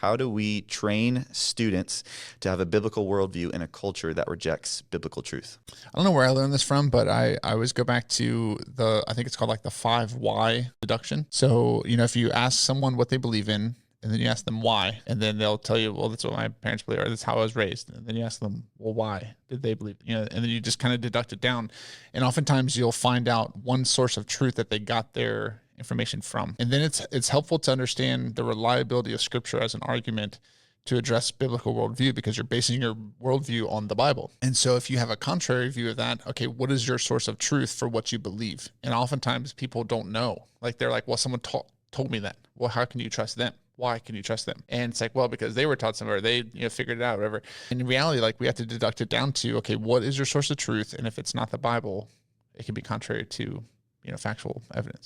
How do we train students to have a biblical worldview in a culture that rejects biblical truth? I don't know where I learned this from, but I always go back to I think it's called like the 5 why deduction. So, if you ask someone what they believe in, and then you ask them why, and then they'll tell you, well, that's what my parents believe, or that's how I was raised. And then you ask them, well, why did they believe? And then you just kind of deduct it down. And oftentimes you'll find out one source of truth that they got their information from. And then it's helpful to understand the reliability of scripture as an argument to address biblical worldview, because you're basing your worldview on the Bible. And so if you have a contrary view of that, okay, what is your source of truth for what you believe? And oftentimes people don't know. Like they're like, well, someone told me that. Well, how can you trust them? Why can you trust them? And it's like, well, because they were taught something, or they figured it out, or whatever. And in reality, like we have to deduct it down to, okay, what is your source of truth? And if it's not the Bible, it can be contrary to factual evidence.